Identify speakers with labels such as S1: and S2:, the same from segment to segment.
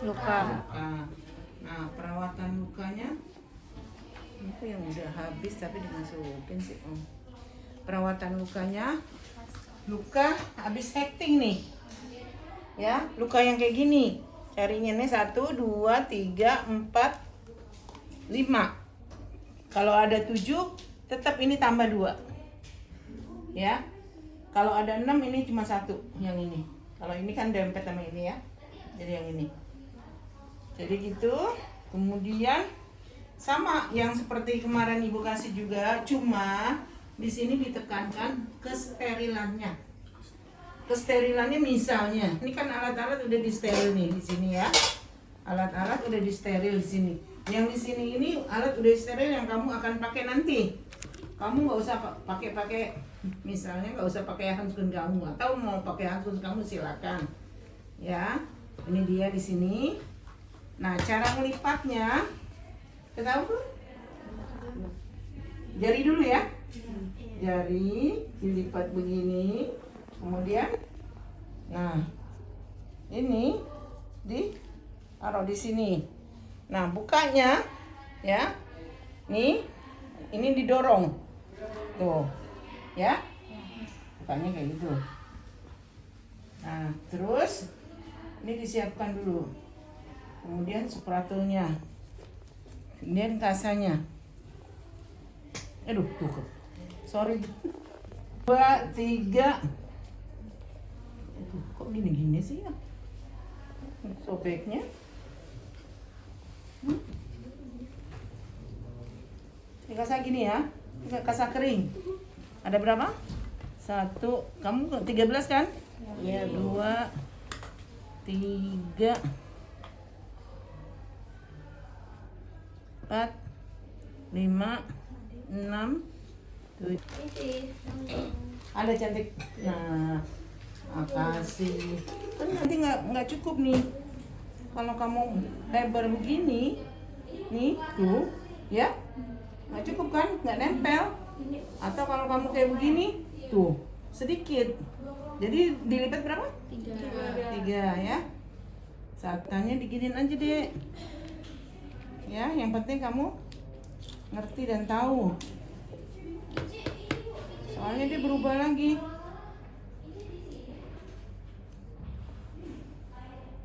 S1: luka.
S2: Nah, perawatan lukanya itu yang udah habis tapi dimasukin sih. Perawatan lukanya, luka habis hekting nih. Ya, luka yang kayak gini. Carinya nih 1, 2, 3, 4, 5. Kalau ada 7, tetap ini tambah 2. Ya. Kalau ada 6 ini cuma 1 yang ini. Kalau ini kan dempet sama ini ya. Jadi yang ini. Jadi gitu. Kemudian sama yang seperti kemarin Ibu kasih juga, cuma di sini ditekankan kesterilannya. Kesterilannya misalnya, ini kan alat-alat udah disteril nih di sini ya. Alat-alat udah disteril di sini. Yang di sini ini alat udah steril yang kamu akan pakai nanti. Kamu nggak usah pakai misalnya nggak usah pakai handphone kamu, atau mau pakai handphone kamu silakan. Ya, ini dia di sini. Nah, cara melipatnya, kita tahu belum? Jari dulu ya. Jari dilipat begini, kemudian, nah, ini taruh di sini. Nah, bukanya, ya, nih, ini didorong, tuh, ya, bukanya kayak gitu. Nah, terus ini disiapkan dulu. Kemudian spatulnya, kemudian kasanya. Aduh, tuh, sorry. 2, 3. Aduh, kok gini-gini sih ya? Sobeknya. Kasah gini ya, kasah kering. Ada berapa? 1, kamu 13 kan? Ya, 2, 3, 4, 5, 6, 7. Ada cantik. Nah, makasih. Kan nanti nggak cukup nih. Kalau kamu lebar begini, nih tuh, ya nggak cukup kan? Nggak nempel. Atau kalau kamu kayak begini, tuh sedikit. Jadi dilipat berapa? 3 ya. Satanya diginin aja deh. Ya, yang penting kamu ngerti dan tahu. Soalnya dia berubah lagi.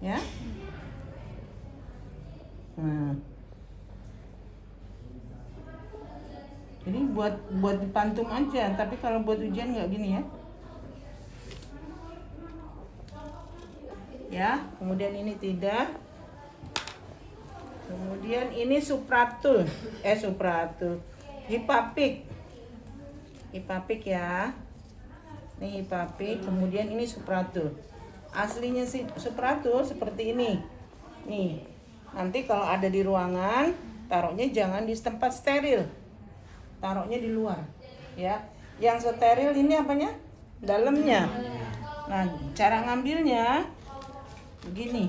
S2: Ya. Nah. Jadi buat dipantum aja, tapi kalau buat ujian nggak gini ya. Ya, kemudian ini tidak. Kemudian ini supratul. Hipapik. Hipapik ya. Ini hipapik, kemudian ini supratul. Aslinya sih supratul seperti ini. Nih. Nanti kalau ada di ruangan, taruhnya jangan di tempat steril. Taruhnya di luar. Ya. Yang steril ini apanya? Dalamnya. Nah, cara ngambilnya begini.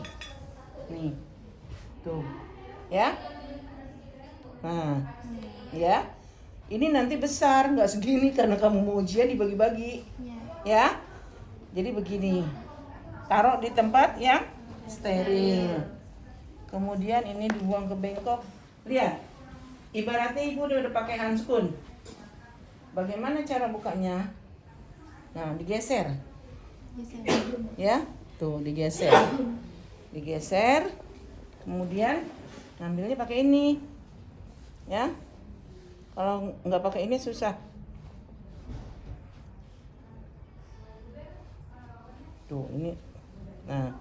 S2: Nih. Tuh. Ya. Nah. Ya. Ini nanti besar, nggak segini karena kamu mau ujian dibagi-bagi. Ya. Jadi begini. Taruh di tempat yang steril. Kemudian ini dibuang ke bengkok. Lihat. Ibaratnya ibu udah pakai handskun. Bagaimana cara bukanya? Nah, digeser. Ya. Tuh, digeser. Digeser. Kemudian ngambilnya pakai ini. Ya. Kalau nggak pakai ini susah. Tuh, ini. Nah,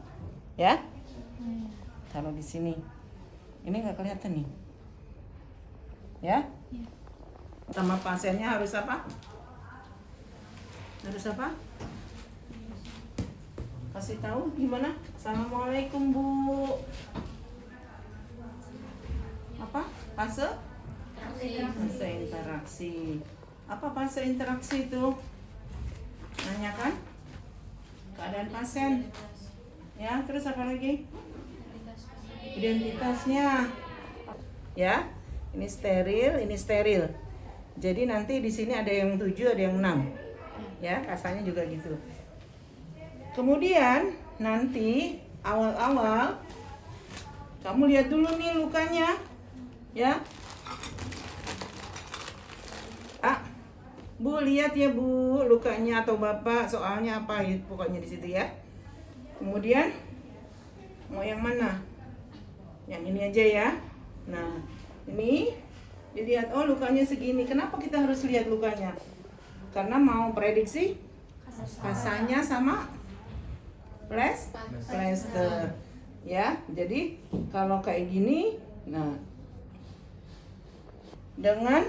S2: ya. Taruh di sini. Ini nggak kelihatan nih. Ya? Sama pasiennya harus apa? Harus apa? Kasih tahu gimana? Assalamualaikum, Bu. Apa? Fase interaksi. Apa fase interaksi itu? Nanyakan keadaan pasien. Ya, terus apa lagi? Identitasnya. Ya, ini steril. Jadi nanti di sini ada yang 7, ada yang 6. Ya, kasarnya juga gitu. Kemudian nanti awal-awal Kamu lihat dulu nih lukanya, ya. Bu lihat ya Bu lukanya atau Bapak, soalnya apa ya pokoknya di situ ya. Kemudian mau yang mana? Yang ini aja ya. Nah, ini dilihat, oh lukanya segini. Kenapa kita harus lihat lukanya? Karena mau prediksi kasanya sama plaster. Ya, jadi kalau kayak gini, nah dengan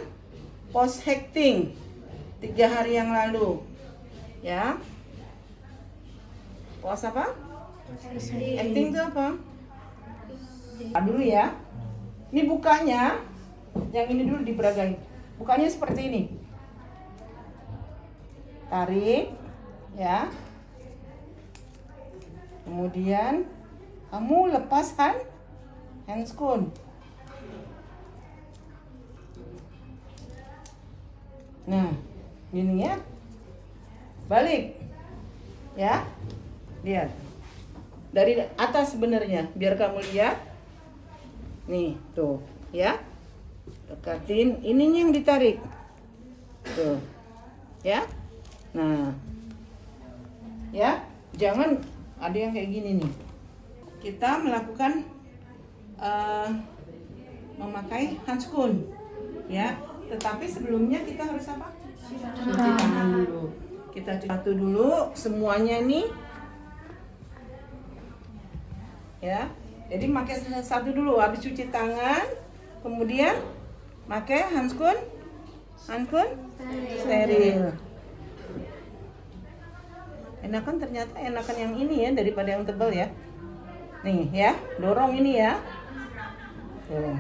S2: post hecting 3 hari yang lalu, ya. Post apa? Hecting itu apa? Dulu ya. Ini bukanya, yang ini dulu diperagain. Bukanya seperti ini. Tarik, ya. Kemudian kamu lepas handscoon. Nah, gini ya. Balik. Ya. Lihat. Dari atas sebenarnya, biar kamu lihat. Nih, tuh, ya. Dekatin, ininya yang ditarik. Tuh. Ya. Nah. Ya, jangan ada yang kayak gini nih. Kita melakukan memakai handscoon. Ya. Tetapi sebelumnya kita harus apa? Cuci tangan dulu. Kita cuci dulu semuanya nih. Ya. Jadi pakai satu dulu habis cuci tangan, kemudian pakai handscoon steril. Enakan ternyata enakan yang ini ya daripada yang tebal ya. Nih ya, dorong ini ya. Tuh.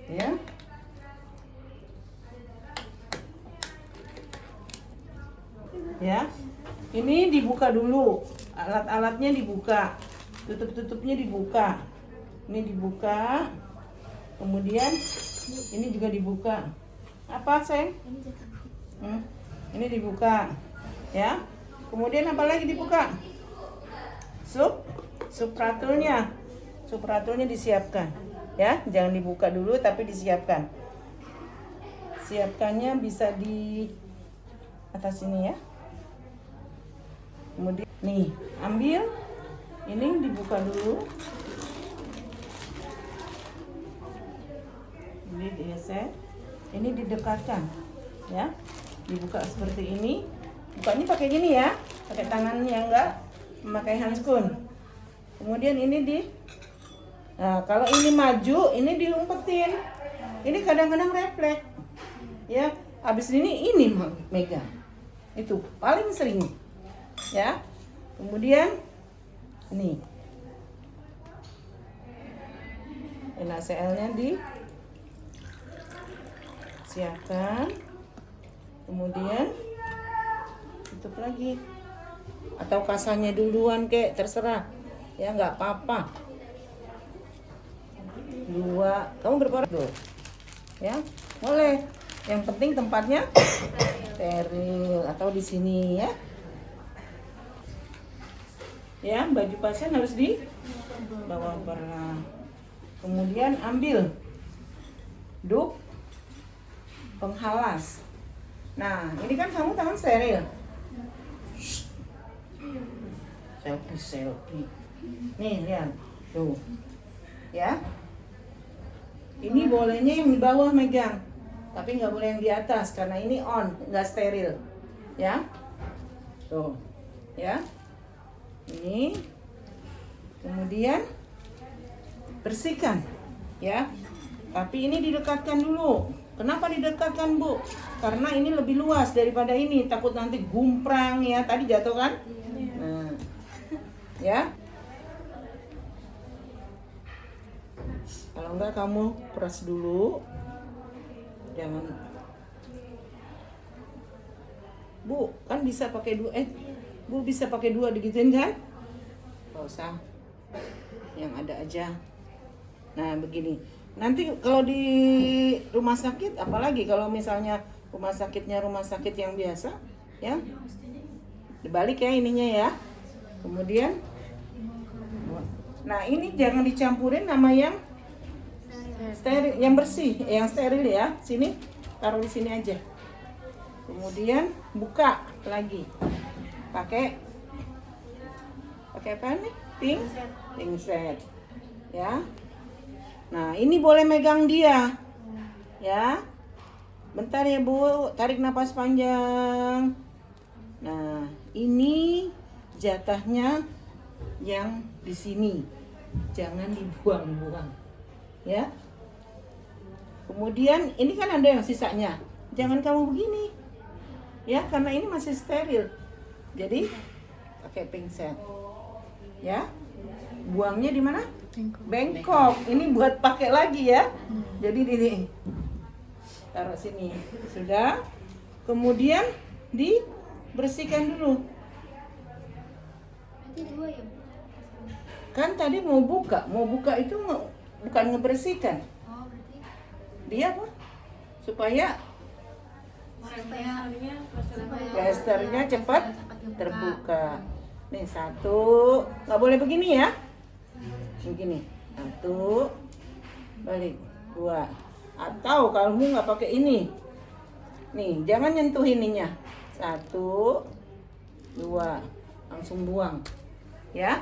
S2: Ya. Ya. Ini dibuka dulu. Alat-alatnya dibuka. Tutup-tutupnya dibuka. Ini dibuka. Kemudian ini juga dibuka. Apa, sayang? Ini dibuka. Ya. Kemudian apa lagi dibuka? Supratulnya. Supratulnya disiapkan. Ya, jangan dibuka dulu tapi disiapkan. Siapkannya bisa di atas ini ya. Kemudian nih, ambil ini dibuka dulu. Ini digeser. Ini didekatkan ya. Dibuka seperti ini. Bukanya pakai gini ya, pakai tangannya enggak memakai handscoon. Kemudian ini nah, kalau ini maju, ini diumpetin. Ini kadang-kadang refleks. Ya, habis ini megang. Itu paling sering. Ya. Kemudian ini. NaCl-nya siapkan. Kemudian tutup lagi. Atau kasanya duluan kek, terserah. Ya, nggak apa-apa. 2, kamu berapa tuh? Ya, boleh. Yang penting tempatnya steril atau di sini ya. Ya, baju pasien harus dibawa pernah. Kemudian ambil duk penghalas. Nah, ini kan kamu tangan steril. Selfie. Nih, lihat. Tuh. Ya. Ini bolehnya yang di bawah megang, tapi nggak boleh yang di atas karena ini nggak steril, ya. Tuh, ya. Ini, kemudian bersihkan, ya. Tapi ini didekatkan dulu. Kenapa didekatkan, Bu? Karena ini lebih luas daripada ini. Takut nanti gumprang ya. Tadi jatuh kan? Nah, ya. Kalau enggak kamu peras dulu. Jangan. Bu, kan bisa pakai 2. Bu bisa pakai 2 digituin kan? Enggak usah. Yang ada aja. Nah, begini. Nanti kalau di rumah sakit apalagi kalau misalnya rumah sakit yang biasa, ya. Dibalik ya ininya ya. Kemudian, nah ini jangan dicampurin sama yang steril, yang bersih, yang steril ya. Sini, taruh di sini aja. Kemudian buka lagi, pakai apa nih? Pinset, ya. Nah ini boleh megang dia, ya. Bentar ya Bu, tarik napas panjang. Nah ini jatahnya yang di sini, jangan dibuang-buang, ya. Kemudian ini kan ada yang sisanya, jangan kamu begini, ya, karena ini masih steril. Jadi pakai pinset, ya. Buangnya di mana? Bengkok. Ini buat pakai lagi ya. Jadi ini taruh sini. Sudah. Kemudian dibersihkan dulu. Kan tadi mau buka itu bukan ngebersihkan. Dia apa? Supaya plasternya cepat terbuka. Nih satu, nggak boleh begini ya. Begini, satu, balik, dua. Atau kalau kamu nggak pakai ini, nih jangan nyentuh ininya. Satu, dua, langsung buang, ya.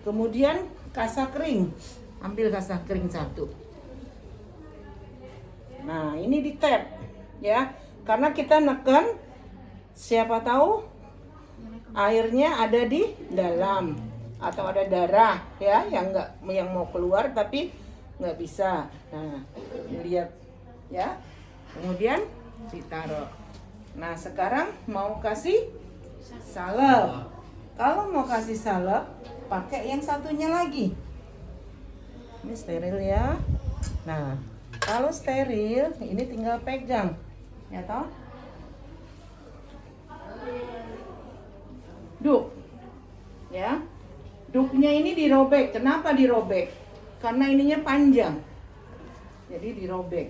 S2: Kemudian kasa kering, ambil kasa kering satu. Nah ini di tap, ya, karena kita neken, siapa tahu airnya ada di dalam atau ada darah ya yang mau keluar tapi nggak bisa. Nah lihat ya, kemudian ditaruh. Nah sekarang mau kasih salep. Kalau mau kasih salep pakai yang satunya lagi. Ini steril ya. Nah kalau steril ini tinggal pegang, ya toh. Duk, ya, duknya ini dirobek. Kenapa dirobek? Karena ininya panjang, jadi dirobek.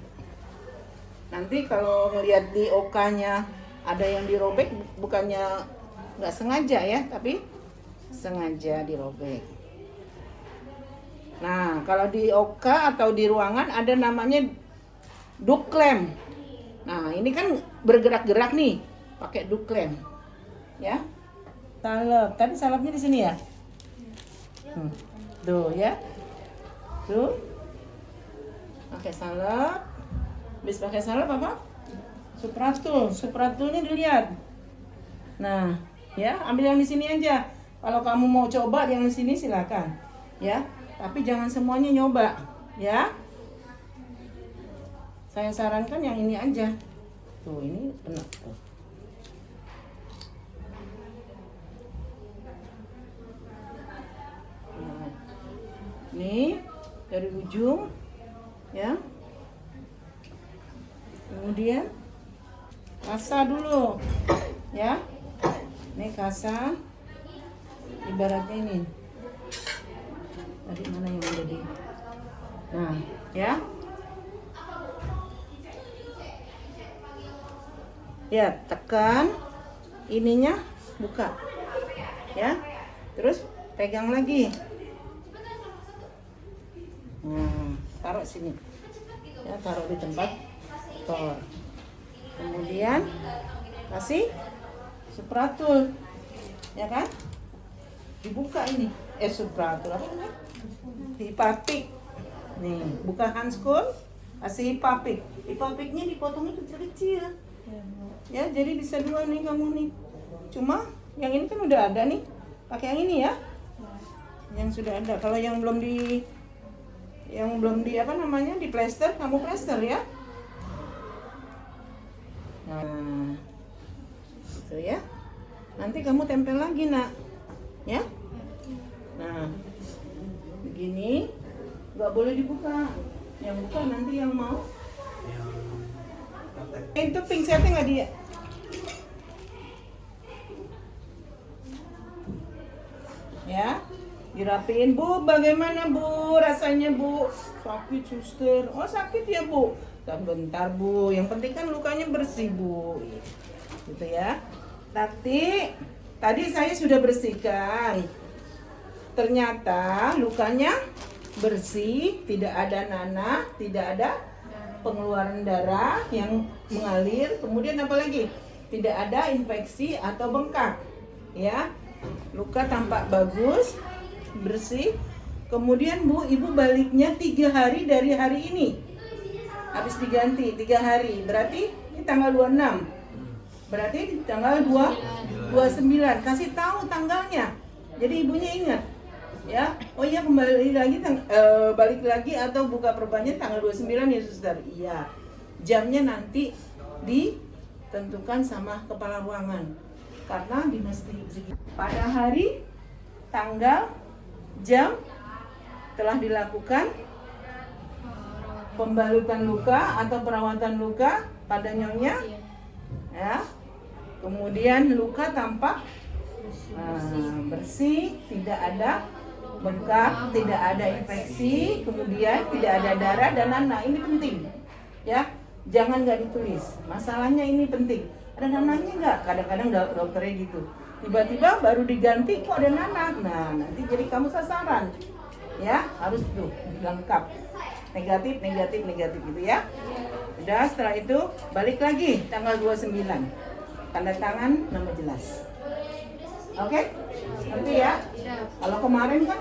S2: Nanti kalau ngelihat di OK-nya ada yang dirobek, bukannya nggak sengaja ya, tapi sengaja dirobek. Nah, kalau di OK atau di ruangan ada namanya duk klem. Nah, ini kan bergerak-gerak nih, pakai duk klem, ya. Salep, tadi salepnya di sini ya. Tuh ya, tuh. Pakai salep. Habis pakai salep apa? Supratulnya dilihat. Nah, ya ambil yang di sini aja. Kalau kamu mau coba yang di sini silakan, ya. Tapi jangan semuanya nyoba, ya. Saya sarankan yang ini aja. Tuh ini kena tuh. Nih dari ujung ya, kemudian kasa dulu ya. Ini kasa ibaratnya ini tadi mana yang udah di, nah ya, ya tekan ininya, buka ya, terus pegang lagi. Taruh sini ya, taruh di tempat tor. Kemudian kasih supratul ya kan, dibuka ini supratul apa namanya, hipapik. Nih buka handskun, kasih hipapik. Hipapiknya dipotongnya kecil-kecil ya, jadi bisa dua nih kamu nih. Cuma yang ini kan udah ada nih, pakai yang ini ya, yang sudah ada. Kalau yang belum di apa namanya, di plester, kamu plester ya. Nah itu ya, nanti kamu tempel lagi nak ya. Nah begini, nggak boleh dibuka, yang buka nanti yang mau. Itu pinsetnya nggak dia ya, Dirapiin, Bu, bagaimana Bu rasanya Bu? Sakit suster. Oh sakit ya Bu? Bentar Bu, yang penting kan lukanya bersih Bu. Gitu ya. Tadi saya sudah bersihkan. Ternyata lukanya bersih, tidak ada nanah, tidak ada pengeluaran darah yang mengalir. Kemudian apa lagi? Tidak ada infeksi atau bengkak. Ya. Luka tampak bagus, bersih. Kemudian Bu, Ibu baliknya 3 hari dari hari ini. Habis diganti 3 hari, berarti ini tanggal 26. Berarti di tanggal 29. Kasih tahu tanggalnya. Jadi ibunya ingat. Ya. Oh iya, kembali lagi balik lagi atau buka perbannya tanggal 29 ya suster. Iya. Jamnya nanti ditentukan sama kepala ruangan. Karena dinasti pada hari, tanggal, jam telah dilakukan pembalutan luka atau perawatan luka pada nyonya, ya. Kemudian luka tampak bersih, tidak ada bengkak, tidak ada infeksi, kemudian tidak ada darah dan nanah. Ini penting, ya. Jangan nggak ditulis. Masalahnya ini penting. Ada nanahnya nggak? Kadang-kadang dokternya gitu. Tiba-tiba baru diganti kok ada nanah. Nah, nanti jadi kamu sasaran. Ya, harus tuh lengkap. Negatif gitu ya. Udah, setelah itu balik lagi tanggal 29. Tanda tangan, nama jelas. Oke? Ngerti ya? Kalau kemarin kan